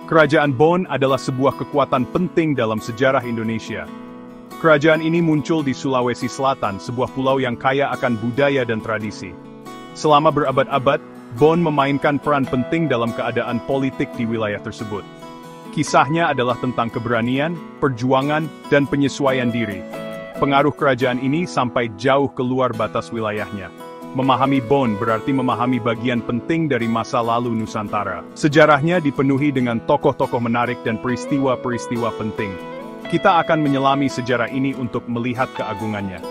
Kerajaan Bon adalah sebuah kekuatan penting dalam sejarah Indonesia. Kerajaan ini muncul di Sulawesi Selatan, sebuah pulau yang kaya akan budaya dan tradisi. Selama berabad-abad, Bon memainkan peran penting dalam keadaan politik di wilayah tersebut. Kisahnya adalah tentang keberanian, perjuangan, dan penyesuaian diri. Pengaruh kerajaan ini sampai jauh keluar batas wilayahnya. Memahami Bon berarti memahami bagian penting dari masa lalu Nusantara. Sejarahnya dipenuhi dengan tokoh-tokoh menarik dan peristiwa-peristiwa penting. Kita akan menyelami sejarah ini untuk melihat keagungannya.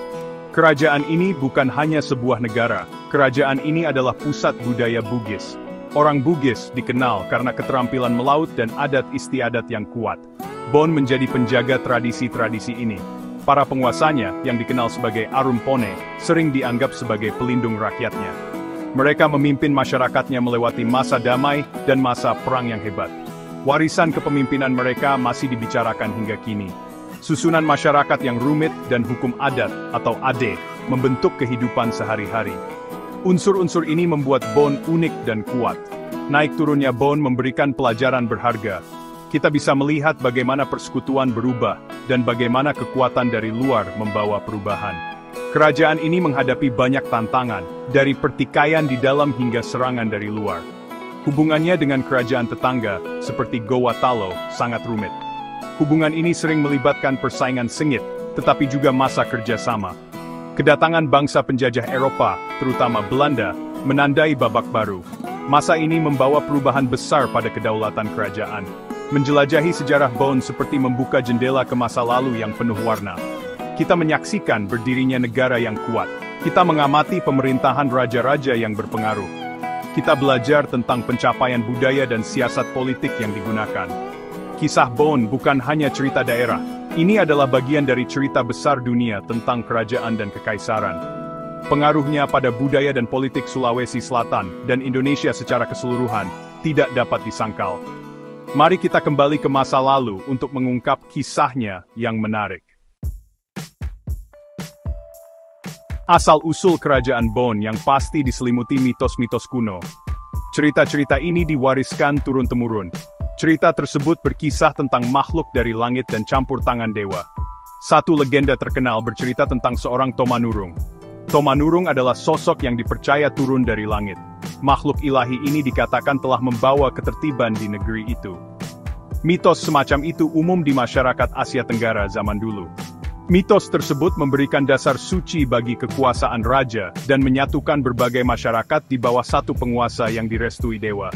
Kerajaan ini bukan hanya sebuah negara. Kerajaan ini adalah pusat budaya Bugis. Orang Bugis dikenal karena keterampilan melaut dan adat istiadat yang kuat. Bon menjadi penjaga tradisi-tradisi ini. Para penguasanya, yang dikenal sebagai Arumpone, sering dianggap sebagai pelindung rakyatnya. Mereka memimpin masyarakatnya melewati masa damai dan masa perang yang hebat. Warisan kepemimpinan mereka masih dibicarakan hingga kini. Susunan masyarakat yang rumit dan hukum adat, atau ade, membentuk kehidupan sehari-hari. Unsur-unsur ini membuat Bon unik dan kuat. Naik turunnya Bon memberikan pelajaran berharga. Kita bisa melihat bagaimana persekutuan berubah, dan bagaimana kekuatan dari luar membawa perubahan. Kerajaan ini menghadapi banyak tantangan, dari pertikaian di dalam hingga serangan dari luar. Hubungannya dengan kerajaan tetangga, seperti Gowa Talo, sangat rumit. Hubungan ini sering melibatkan persaingan sengit, tetapi juga masa kerjasama. Kedatangan bangsa penjajah Eropa, terutama Belanda, menandai babak baru. Masa ini membawa perubahan besar pada kedaulatan kerajaan. Menjelajahi sejarah Bon seperti membuka jendela ke masa lalu yang penuh warna. Kita menyaksikan berdirinya negara yang kuat. Kita mengamati pemerintahan raja-raja yang berpengaruh. Kita belajar tentang pencapaian budaya dan siasat politik yang digunakan. Kisah Bon bukan hanya cerita daerah. Ini adalah bagian dari cerita besar dunia tentang kerajaan dan kekaisaran. Pengaruhnya pada budaya dan politik Sulawesi Selatan dan Indonesia secara keseluruhan tidak dapat disangkal. Mari kita kembali ke masa lalu untuk mengungkap kisahnya yang menarik. Asal-usul kerajaan Bon yang pasti diselimuti mitos-mitos kuno. Cerita-cerita ini diwariskan turun-temurun. Cerita tersebut berkisah tentang makhluk dari langit dan campur tangan dewa. Satu legenda terkenal bercerita tentang seorang Tomanurung. Tomanurung adalah sosok yang dipercaya turun dari langit. Makhluk ilahi ini dikatakan telah membawa ketertiban di negeri itu. Mitos semacam itu umum di masyarakat Asia Tenggara zaman dulu. Mitos tersebut memberikan dasar suci bagi kekuasaan raja dan menyatukan berbagai masyarakat di bawah satu penguasa yang direstui dewa.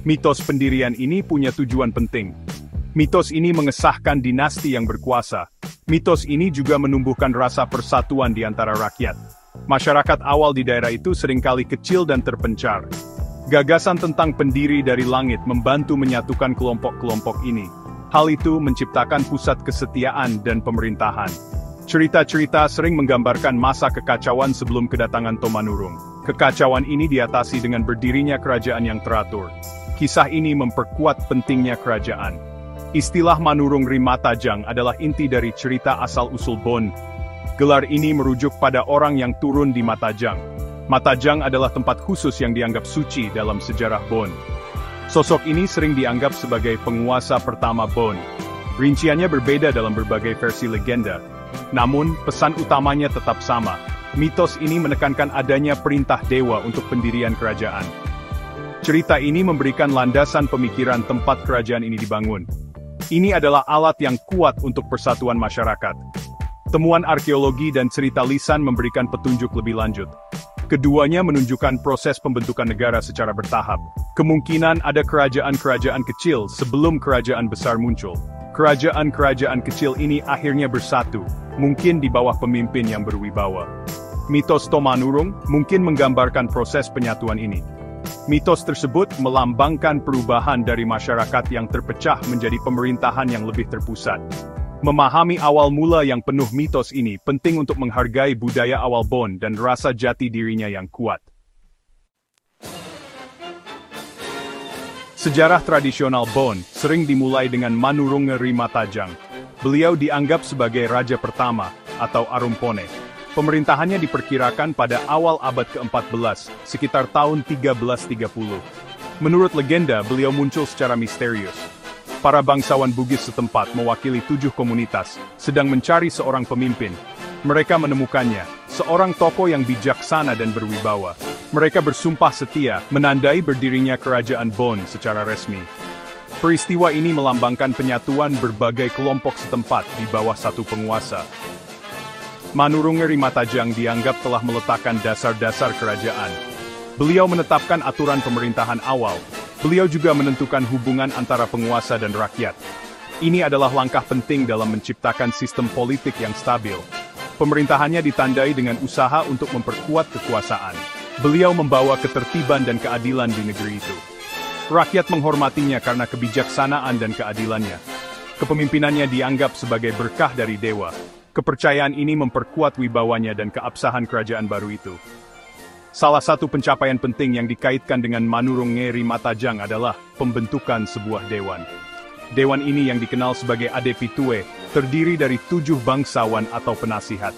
Mitos pendirian ini punya tujuan penting. Mitos ini mengesahkan dinasti yang berkuasa. Mitos ini juga menumbuhkan rasa persatuan di antara rakyat. Masyarakat awal di daerah itu seringkali kecil dan terpencar. Gagasan tentang pendiri dari langit membantu menyatukan kelompok-kelompok ini. Hal itu menciptakan pusat kesetiaan dan pemerintahan. Cerita-cerita sering menggambarkan masa kekacauan sebelum kedatangan Tomanurung. Kekacauan ini diatasi dengan berdirinya kerajaan yang teratur. Kisah ini memperkuat pentingnya kerajaan. Istilah Manurung Rimatajang adalah inti dari cerita asal-usul Bon. Gelar ini merujuk pada orang yang turun di Matajang. Matajang adalah tempat khusus yang dianggap suci dalam sejarah Bon. Sosok ini sering dianggap sebagai penguasa pertama Bon. Rinciannya berbeda dalam berbagai versi legenda. Namun, pesan utamanya tetap sama. Mitos ini menekankan adanya perintah dewa untuk pendirian kerajaan. Cerita ini memberikan landasan pemikiran tempat kerajaan ini dibangun. Ini adalah alat yang kuat untuk persatuan masyarakat. Temuan arkeologi dan cerita lisan memberikan petunjuk lebih lanjut. Keduanya menunjukkan proses pembentukan negara secara bertahap. Kemungkinan ada kerajaan-kerajaan kecil sebelum kerajaan besar muncul. Kerajaan-kerajaan kecil ini akhirnya bersatu, mungkin di bawah pemimpin yang berwibawa. Mitos Tomanurung mungkin menggambarkan proses penyatuan ini. Mitos tersebut melambangkan perubahan dari masyarakat yang terpecah menjadi pemerintahan yang lebih terpusat. Memahami awal mula yang penuh mitos ini penting untuk menghargai budaya awal Bon dan rasa jati dirinya yang kuat. Sejarah tradisional Bon sering dimulai dengan Manurung Rimatajang. Beliau dianggap sebagai raja pertama, atau Arumpone. Pemerintahannya diperkirakan pada awal abad ke-14, sekitar tahun 1330. Menurut legenda, beliau muncul secara misterius. Para bangsawan Bugis setempat mewakili 7 komunitas, sedang mencari seorang pemimpin. Mereka menemukannya, seorang tokoh yang bijaksana dan berwibawa. Mereka bersumpah setia, menandai berdirinya kerajaan Bon secara resmi. Peristiwa ini melambangkan penyatuan berbagai kelompok setempat di bawah satu penguasa. Manurung Ngeri dianggap telah meletakkan dasar-dasar kerajaan. Beliau menetapkan aturan pemerintahan awal. Beliau juga menentukan hubungan antara penguasa dan rakyat. Ini adalah langkah penting dalam menciptakan sistem politik yang stabil. Pemerintahannya ditandai dengan usaha untuk memperkuat kekuasaan. Beliau membawa ketertiban dan keadilan di negeri itu. Rakyat menghormatinya karena kebijaksanaan dan keadilannya. Kepemimpinannya dianggap sebagai berkah dari dewa. Kepercayaan ini memperkuat wibawanya dan keabsahan kerajaan baru itu. Salah satu pencapaian penting yang dikaitkan dengan Manurung Ngeri Matajang adalah pembentukan sebuah dewan. Dewan ini yang dikenal sebagai Adepitue, terdiri dari 7 bangsawan atau penasihat.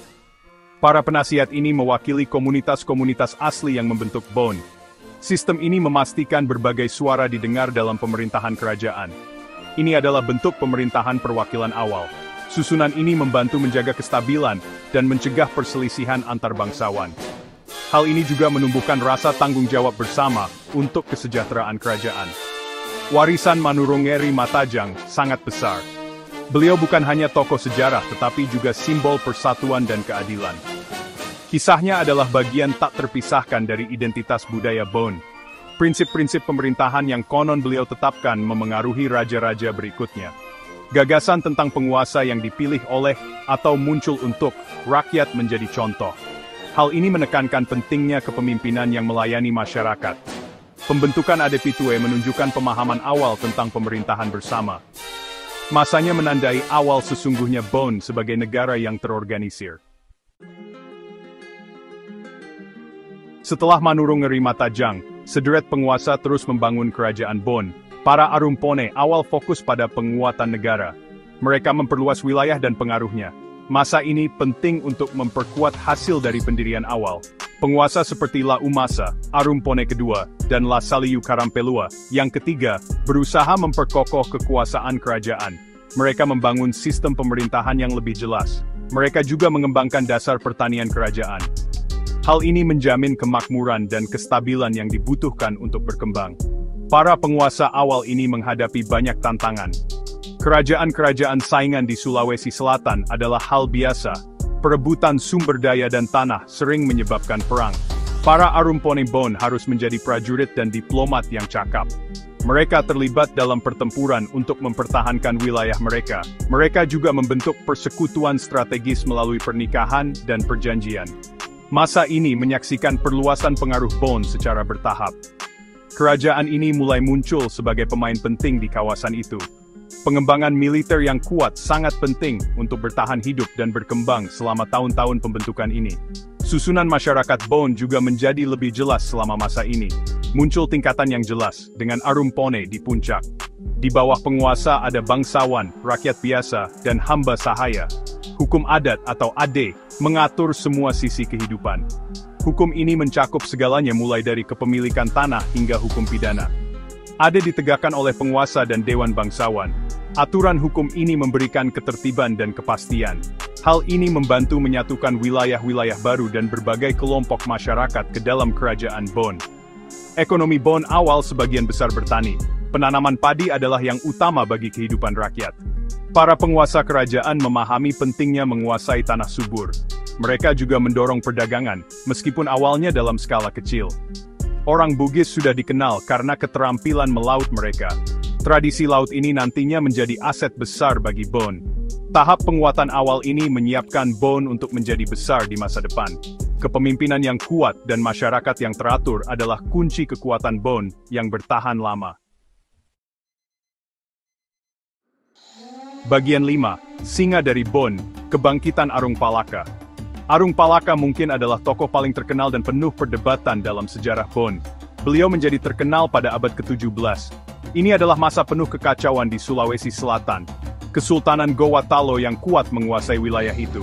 Para penasihat ini mewakili komunitas-komunitas asli yang membentuk Bon. Sistem ini memastikan berbagai suara didengar dalam pemerintahan kerajaan. Ini adalah bentuk pemerintahan perwakilan awal. Susunan ini membantu menjaga kestabilan dan mencegah perselisihan antar bangsawan. Hal ini juga menumbuhkan rasa tanggung jawab bersama untuk kesejahteraan kerajaan. Warisan Manurung Ngeri Matajang sangat besar. Beliau bukan hanya tokoh sejarah tetapi juga simbol persatuan dan keadilan. Kisahnya adalah bagian tak terpisahkan dari identitas budaya Bon. Prinsip-prinsip pemerintahan yang konon beliau tetapkan memengaruhi raja-raja berikutnya. Gagasan tentang penguasa yang dipilih oleh atau muncul untuk rakyat menjadi contoh. Hal ini menekankan pentingnya kepemimpinan yang melayani masyarakat. Pembentukan Adepitue menunjukkan pemahaman awal tentang pemerintahan bersama. Masanya menandai awal sesungguhnya Bon sebagai negara yang terorganisir. Setelah Manurung Ngeri Matajang, sederet penguasa terus membangun kerajaan Bon. Para Arumpone awal fokus pada penguatan negara. Mereka memperluas wilayah dan pengaruhnya. Masa ini penting untuk memperkuat hasil dari pendirian awal. Penguasa seperti La Umasa, Arumpone kedua, dan La Saliu Karampelua, yang ketiga, berusaha memperkokoh kekuasaan kerajaan. Mereka membangun sistem pemerintahan yang lebih jelas. Mereka juga mengembangkan dasar pertanian kerajaan. Hal ini menjamin kemakmuran dan kestabilan yang dibutuhkan untuk berkembang. Para penguasa awal ini menghadapi banyak tantangan. Kerajaan-kerajaan saingan di Sulawesi Selatan adalah hal biasa. Perebutan sumber daya dan tanah sering menyebabkan perang. Para Arumpone Bon harus menjadi prajurit dan diplomat yang cakap. Mereka terlibat dalam pertempuran untuk mempertahankan wilayah mereka. Mereka juga membentuk persekutuan strategis melalui pernikahan dan perjanjian. Masa ini menyaksikan perluasan pengaruh Bon secara bertahap. Kerajaan ini mulai muncul sebagai pemain penting di kawasan itu. Pengembangan militer yang kuat sangat penting untuk bertahan hidup dan berkembang selama tahun-tahun pembentukan ini. Susunan masyarakat Bon juga menjadi lebih jelas selama masa ini. Muncul tingkatan yang jelas, dengan Arumpone di puncak. Di bawah penguasa ada bangsawan, rakyat biasa, dan hamba sahaya. Hukum adat atau ade mengatur semua sisi kehidupan. Hukum ini mencakup segalanya mulai dari kepemilikan tanah hingga hukum pidana. Ade ditegakkan oleh penguasa dan dewan bangsawan. Aturan hukum ini memberikan ketertiban dan kepastian. Hal ini membantu menyatukan wilayah-wilayah baru dan berbagai kelompok masyarakat ke dalam kerajaan Bon. Ekonomi Bon awal sebagian besar bertani. Penanaman padi adalah yang utama bagi kehidupan rakyat. Para penguasa kerajaan memahami pentingnya menguasai tanah subur. Mereka juga mendorong perdagangan, meskipun awalnya dalam skala kecil. Orang Bugis sudah dikenal karena keterampilan melaut mereka. Tradisi laut ini nantinya menjadi aset besar bagi Bon. Tahap penguatan awal ini menyiapkan Bon untuk menjadi besar di masa depan. Kepemimpinan yang kuat dan masyarakat yang teratur adalah kunci kekuatan Bon yang bertahan lama. Bagian 5. Singa dari Bon, Kebangkitan Arung Palaka. Arung Palaka mungkin adalah tokoh paling terkenal dan penuh perdebatan dalam sejarah Bon. Beliau menjadi terkenal pada abad ke-17. Ini adalah masa penuh kekacauan di Sulawesi Selatan. Kesultanan Gowa Talo yang kuat menguasai wilayah itu.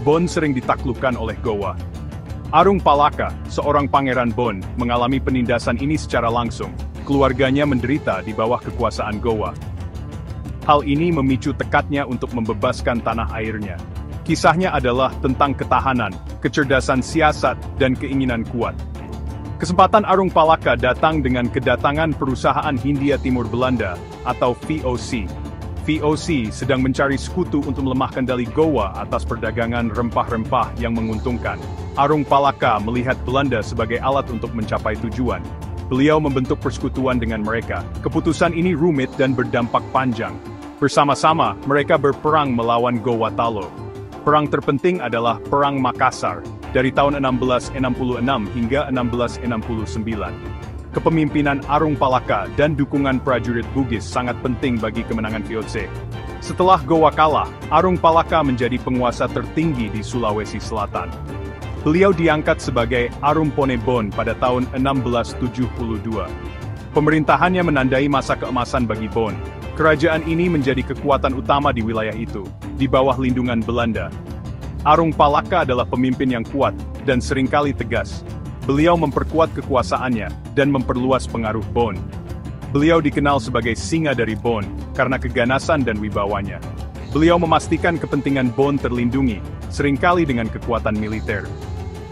Bon sering ditaklukkan oleh Gowa. Arung Palaka, seorang pangeran Bon, mengalami penindasan ini secara langsung. Keluarganya menderita di bawah kekuasaan Gowa. Hal ini memicu tekadnya untuk membebaskan tanah airnya. Kisahnya adalah tentang ketahanan, kecerdasan siasat, dan keinginan kuat. Kesempatan Arung Palaka datang dengan kedatangan perusahaan Hindia Timur Belanda, atau VOC. VOC sedang mencari sekutu untuk melemahkan kendali Gowa atas perdagangan rempah-rempah yang menguntungkan. Arung Palaka melihat Belanda sebagai alat untuk mencapai tujuan. Beliau membentuk persekutuan dengan mereka. Keputusan ini rumit dan berdampak panjang. Bersama-sama, mereka berperang melawan Gowa Talo. Perang terpenting adalah Perang Makassar, dari tahun 1666 hingga 1669. Kepemimpinan Arung Palaka dan dukungan prajurit Bugis sangat penting bagi kemenangan VOC. Setelah Gowa kalah, Arung Palaka menjadi penguasa tertinggi di Sulawesi Selatan. Beliau diangkat sebagai Arum Ponebon pada tahun 1672. Pemerintahannya menandai masa keemasan bagi Bon. Kerajaan ini menjadi kekuatan utama di wilayah itu, di bawah lindungan Belanda. Arung Palaka adalah pemimpin yang kuat, dan seringkali tegas. Beliau memperkuat kekuasaannya, dan memperluas pengaruh Bon. Beliau dikenal sebagai singa dari Bon, karena keganasan dan wibawanya. Beliau memastikan kepentingan Bon terlindungi, seringkali dengan kekuatan militer.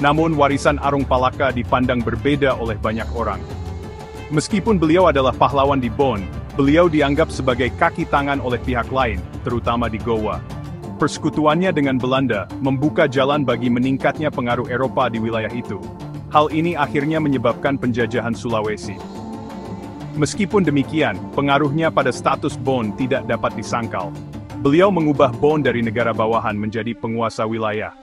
Namun warisan Arung Palaka dipandang berbeda oleh banyak orang. Meskipun beliau adalah pahlawan di Bon, beliau dianggap sebagai kaki tangan oleh pihak lain, terutama di Gowa. Persekutuannya dengan Belanda membuka jalan bagi meningkatnya pengaruh Eropa di wilayah itu. Hal ini akhirnya menyebabkan penjajahan Sulawesi. Meskipun demikian, pengaruhnya pada status Bon tidak dapat disangkal. Beliau mengubah Bon dari negara bawahan menjadi penguasa wilayah.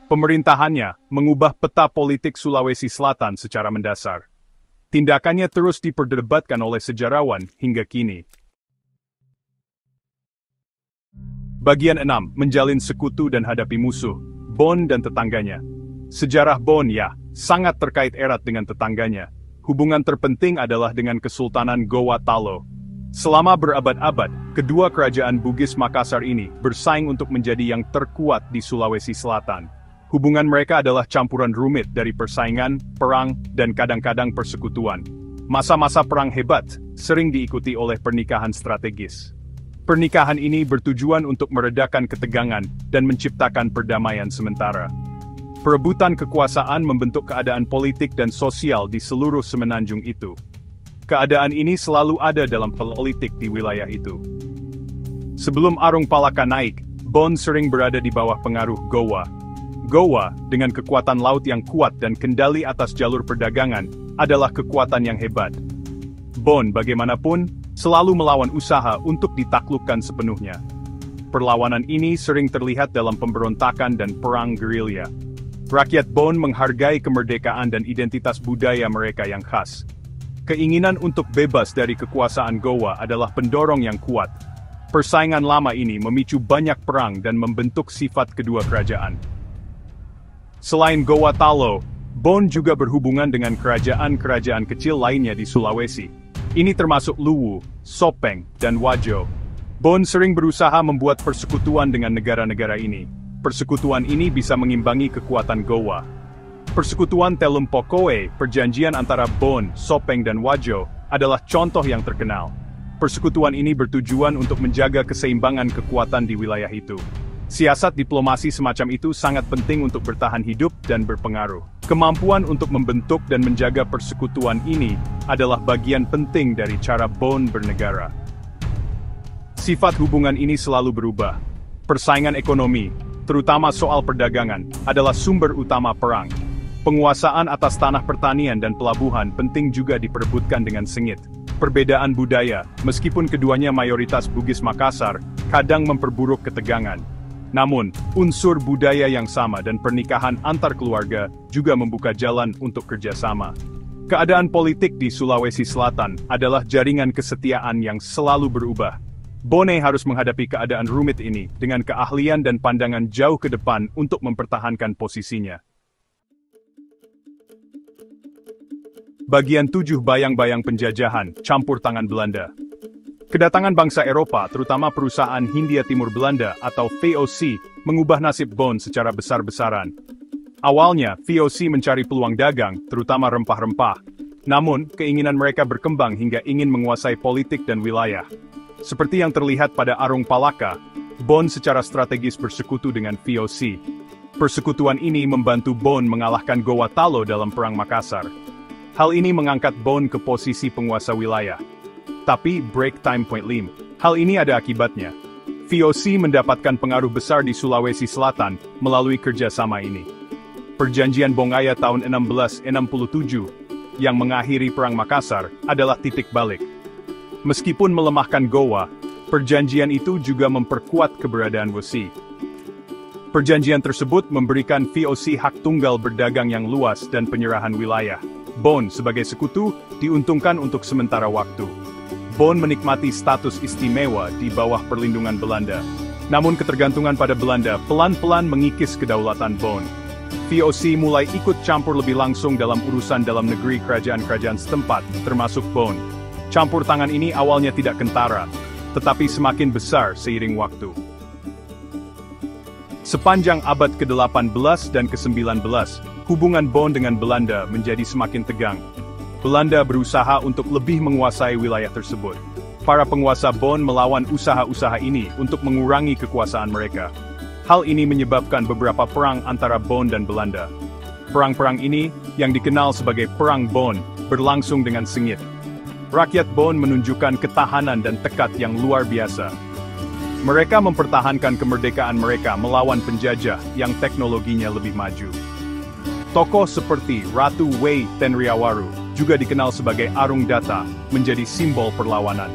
Pemerintahannya mengubah peta politik Sulawesi Selatan secara mendasar. Tindakannya terus diperdebatkan oleh sejarawan hingga kini. Bagian 6. Menjalin sekutu dan hadapi musuh, Bon dan tetangganya. Sejarah Bon sangat terkait erat dengan tetangganya. Hubungan terpenting adalah dengan Kesultanan Gowa Talo. Selama berabad-abad, kedua kerajaan Bugis Makassar ini bersaing untuk menjadi yang terkuat di Sulawesi Selatan. Hubungan mereka adalah campuran rumit dari persaingan, perang, dan kadang-kadang persekutuan. Masa-masa perang hebat sering diikuti oleh pernikahan strategis. Pernikahan ini bertujuan untuk meredakan ketegangan dan menciptakan perdamaian sementara. Perebutan kekuasaan membentuk keadaan politik dan sosial di seluruh semenanjung itu. Keadaan ini selalu ada dalam politik di wilayah itu. Sebelum Arung Palaka naik, Bon sering berada di bawah pengaruh Gowa. Gowa, dengan kekuatan laut yang kuat dan kendali atas jalur perdagangan, adalah kekuatan yang hebat. Bon, bagaimanapun, selalu melawan usaha untuk ditaklukkan sepenuhnya. Perlawanan ini sering terlihat dalam pemberontakan dan perang gerilya. Rakyat Bon menghargai kemerdekaan dan identitas budaya mereka yang khas. Keinginan untuk bebas dari kekuasaan Gowa adalah pendorong yang kuat. Persaingan lama ini memicu banyak perang dan membentuk sifat kedua kerajaan. Selain Gowa Talo, Bon juga berhubungan dengan kerajaan-kerajaan kecil lainnya di Sulawesi. Ini termasuk Luwu, Sopeng, dan Wajo. Bon sering berusaha membuat persekutuan dengan negara-negara ini. Persekutuan ini bisa mengimbangi kekuatan Gowa. Persekutuan Telumpokoe, perjanjian antara Bon, Sopeng, dan Wajo, adalah contoh yang terkenal. Persekutuan ini bertujuan untuk menjaga keseimbangan kekuatan di wilayah itu. Siasat diplomasi semacam itu sangat penting untuk bertahan hidup dan berpengaruh. Kemampuan untuk membentuk dan menjaga persekutuan ini adalah bagian penting dari cara Bon bernegara. Sifat hubungan ini selalu berubah. Persaingan ekonomi, terutama soal perdagangan, adalah sumber utama perang. Penguasaan atas tanah pertanian dan pelabuhan penting juga diperebutkan dengan sengit. Perbedaan budaya, meskipun keduanya mayoritas Bugis Makassar, kadang memperburuk ketegangan. Namun, unsur budaya yang sama dan pernikahan antar keluarga juga membuka jalan untuk kerjasama. Keadaan politik di Sulawesi Selatan adalah jaringan kesetiaan yang selalu berubah. Bone harus menghadapi keadaan rumit ini dengan keahlian dan pandangan jauh ke depan untuk mempertahankan posisinya. Bagian 7. Bayang-bayang penjajahan, campur tangan Belanda. Kedatangan bangsa Eropa, terutama perusahaan Hindia Timur Belanda atau VOC, mengubah nasib Bon secara besar-besaran. Awalnya, VOC mencari peluang dagang, terutama rempah-rempah. Namun, keinginan mereka berkembang hingga ingin menguasai politik dan wilayah. Seperti yang terlihat pada Arung Palaka, Bon secara strategis bersekutu dengan VOC. Persekutuan ini membantu Bon mengalahkan Gowatalo dalam Perang Makassar. Hal ini mengangkat Bon ke posisi penguasa wilayah. Tapi, break time point 5. Hal ini ada akibatnya. VOC mendapatkan pengaruh besar di Sulawesi Selatan melalui kerjasama ini. Perjanjian Bongaya tahun 1667, yang mengakhiri Perang Makassar, adalah titik balik. Meskipun melemahkan Gowa, perjanjian itu juga memperkuat keberadaan VOC. Perjanjian tersebut memberikan VOC hak tunggal berdagang yang luas dan penyerahan wilayah. Bon sebagai sekutu diuntungkan untuk sementara waktu. Bon menikmati status istimewa di bawah perlindungan Belanda. Namun ketergantungan pada Belanda pelan-pelan mengikis kedaulatan Bon. VOC mulai ikut campur lebih langsung dalam urusan dalam negeri kerajaan-kerajaan setempat, termasuk Bon. Campur tangan ini awalnya tidak kentara, tetapi semakin besar seiring waktu. Sepanjang abad ke-18 dan ke-19, hubungan Bon dengan Belanda menjadi semakin tegang. Belanda berusaha untuk lebih menguasai wilayah tersebut. Para penguasa Bon melawan usaha-usaha ini untuk mengurangi kekuasaan mereka. Hal ini menyebabkan beberapa perang antara Bon dan Belanda. Perang-perang ini, yang dikenal sebagai Perang Bon, berlangsung dengan sengit. Rakyat Bon menunjukkan ketahanan dan tekad yang luar biasa. Mereka mempertahankan kemerdekaan mereka melawan penjajah yang teknologinya lebih maju. Tokoh seperti Ratu Wei Tenriawaru, juga dikenal sebagai Arung Data, menjadi simbol perlawanan.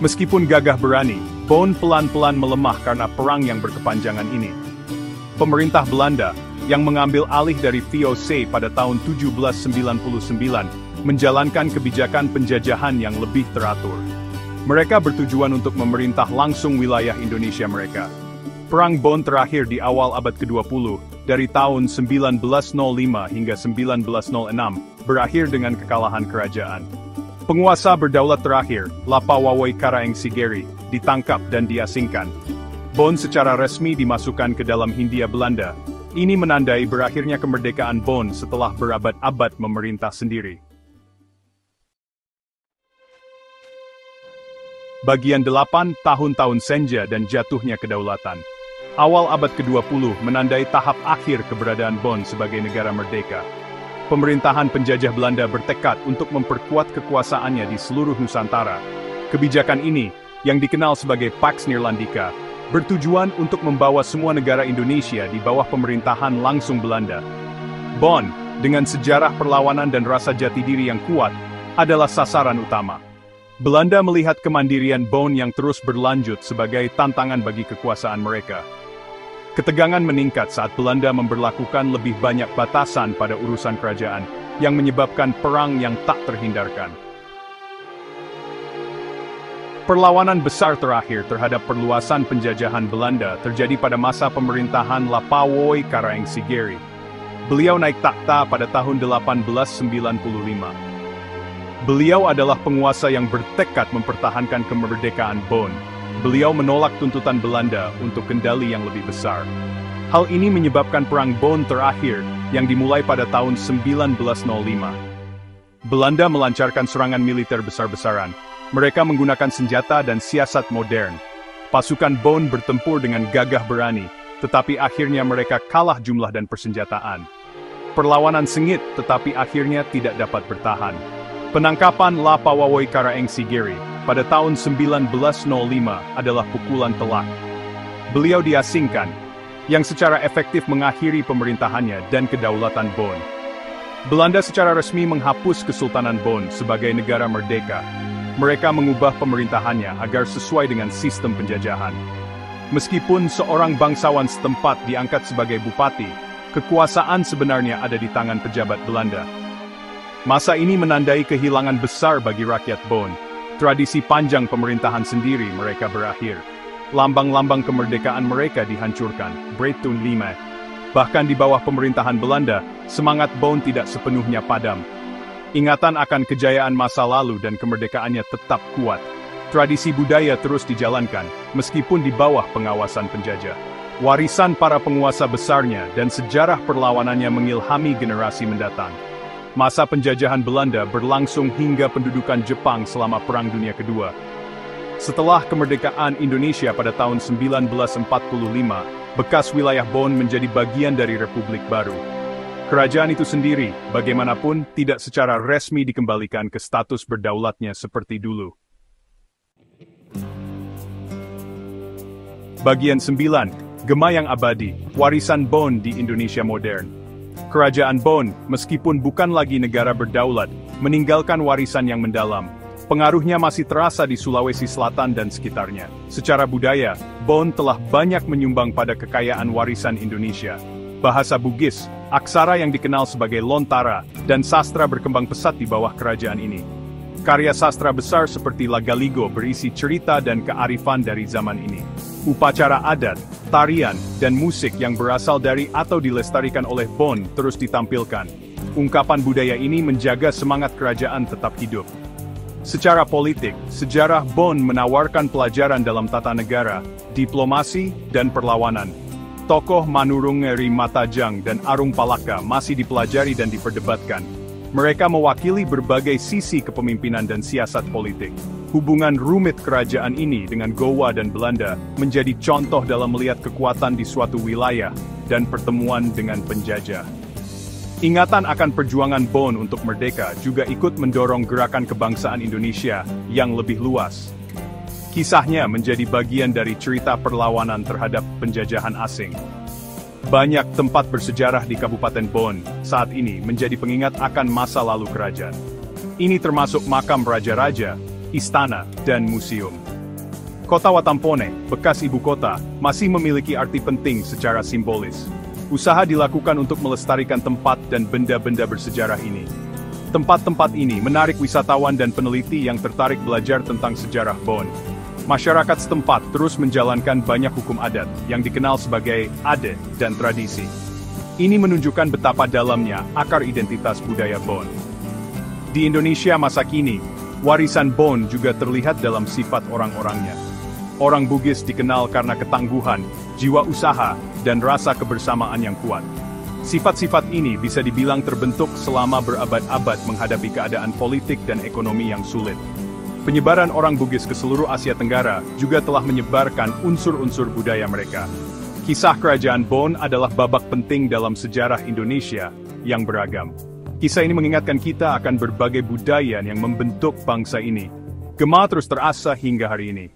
Meskipun gagah berani, Bon pelan-pelan melemah karena perang yang berkepanjangan ini. Pemerintah Belanda, yang mengambil alih dari VOC pada tahun 1799, menjalankan kebijakan penjajahan yang lebih teratur. Mereka bertujuan untuk memerintah langsung wilayah Indonesia mereka. Perang Bon terakhir di awal abad ke-20, dari tahun 1905 hingga 1906, berakhir dengan kekalahan kerajaan. Penguasa berdaulat terakhir, Lapawawoi Karaeng Sigeri, ditangkap dan diasingkan. Bon secara resmi dimasukkan ke dalam Hindia Belanda. Ini menandai berakhirnya kemerdekaan Bon setelah berabad-abad memerintah sendiri. Bagian 8, tahun-tahun Senja dan jatuhnya kedaulatan. Awal abad ke-20 menandai tahap akhir keberadaan Bon sebagai negara merdeka. Pemerintahan penjajah Belanda bertekad untuk memperkuat kekuasaannya di seluruh Nusantara. Kebijakan ini, yang dikenal sebagai Pax Neerlandica, bertujuan untuk membawa semua negara Indonesia di bawah pemerintahan langsung Belanda. Bon, dengan sejarah perlawanan dan rasa jati diri yang kuat, adalah sasaran utama. Belanda melihat kemandirian Bon yang terus berlanjut sebagai tantangan bagi kekuasaan mereka. Ketegangan meningkat saat Belanda memberlakukan lebih banyak batasan pada urusan kerajaan, yang menyebabkan perang yang tak terhindarkan. Perlawanan besar terakhir terhadap perluasan penjajahan Belanda terjadi pada masa pemerintahan Lapawoi Karaeng Sigeri. Beliau naik takhta pada tahun 1895. Beliau adalah penguasa yang bertekad mempertahankan kemerdekaan Bon. Beliau menolak tuntutan Belanda untuk kendali yang lebih besar. Hal ini menyebabkan Perang Bon terakhir, yang dimulai pada tahun 1905. Belanda melancarkan serangan militer besar-besaran. Mereka menggunakan senjata dan siasat modern. Pasukan Bon bertempur dengan gagah berani, tetapi akhirnya mereka kalah jumlah dan persenjataan. Perlawanan sengit, tetapi akhirnya tidak dapat bertahan. Penangkapan Lapawawoi Karaeng Sigeri pada tahun 1905 adalah pukulan telak. Beliau diasingkan, yang secara efektif mengakhiri pemerintahannya dan kedaulatan Bon. Belanda secara resmi menghapus Kesultanan Bon sebagai negara merdeka. Mereka mengubah pemerintahannya agar sesuai dengan sistem penjajahan. Meskipun seorang bangsawan setempat diangkat sebagai bupati, kekuasaan sebenarnya ada di tangan pejabat Belanda. Masa ini menandai kehilangan besar bagi rakyat Bon. Tradisi panjang pemerintahan sendiri mereka berakhir. Lambang-lambang kemerdekaan mereka dihancurkan, Breitun 5. Bahkan di bawah pemerintahan Belanda, semangat Bon tidak sepenuhnya padam. Ingatan akan kejayaan masa lalu dan kemerdekaannya tetap kuat. Tradisi budaya terus dijalankan, meskipun di bawah pengawasan penjajah. Warisan para penguasa besarnya dan sejarah perlawanannya mengilhami generasi mendatang. Masa penjajahan Belanda berlangsung hingga pendudukan Jepang selama Perang Dunia Kedua. Setelah kemerdekaan Indonesia pada tahun 1945, bekas wilayah Bon menjadi bagian dari Republik Baru. Kerajaan itu sendiri, bagaimanapun, tidak secara resmi dikembalikan ke status berdaulatnya seperti dulu. Bagian 9. Gema yang abadi, warisan Bon di Indonesia modern. Kerajaan Bon, meskipun bukan lagi negara berdaulat, meninggalkan warisan yang mendalam. Pengaruhnya masih terasa di Sulawesi Selatan dan sekitarnya. Secara budaya, Bon telah banyak menyumbang pada kekayaan warisan Indonesia. Bahasa Bugis, aksara yang dikenal sebagai Lontara, dan sastra berkembang pesat di bawah kerajaan ini. Karya sastra besar seperti Lagaligo berisi cerita dan kearifan dari zaman ini. Upacara adat, tarian, dan musik yang berasal dari atau dilestarikan oleh Bon terus ditampilkan. Ungkapan budaya ini menjaga semangat kerajaan tetap hidup. Secara politik, sejarah Bon menawarkan pelajaran dalam tata negara, diplomasi, dan perlawanan. Tokoh Manurung Eri Matajang dan Arung Palaka masih dipelajari dan diperdebatkan. Mereka mewakili berbagai sisi kepemimpinan dan siasat politik. Hubungan rumit kerajaan ini dengan Gowa dan Belanda menjadi contoh dalam melihat kekuatan di suatu wilayah dan pertemuan dengan penjajah. Ingatan akan perjuangan Bon untuk merdeka juga ikut mendorong gerakan kebangsaan Indonesia yang lebih luas. Kisahnya menjadi bagian dari cerita perlawanan terhadap penjajahan asing. Banyak tempat bersejarah di Kabupaten Bon saat ini menjadi pengingat akan masa lalu kerajaan. Ini termasuk makam raja-raja, istana, dan museum. Kota Watampone, bekas ibu kota, masih memiliki arti penting secara simbolis. Usaha dilakukan untuk melestarikan tempat dan benda-benda bersejarah ini. Tempat-tempat ini menarik wisatawan dan peneliti yang tertarik belajar tentang sejarah Bon. Masyarakat setempat terus menjalankan banyak hukum adat yang dikenal sebagai ade dan tradisi. Ini menunjukkan betapa dalamnya akar identitas budaya Bon. Di Indonesia masa kini, warisan Bon juga terlihat dalam sifat orang-orangnya. Orang Bugis dikenal karena ketangguhan, jiwa usaha, dan rasa kebersamaan yang kuat. Sifat-sifat ini bisa dibilang terbentuk selama berabad-abad menghadapi keadaan politik dan ekonomi yang sulit. Penyebaran orang Bugis ke seluruh Asia Tenggara juga telah menyebarkan unsur-unsur budaya mereka. Kisah kerajaan Bon adalah babak penting dalam sejarah Indonesia yang beragam. Kisah ini mengingatkan kita akan berbagai budaya yang membentuk bangsa ini. Gema terus terasa hingga hari ini.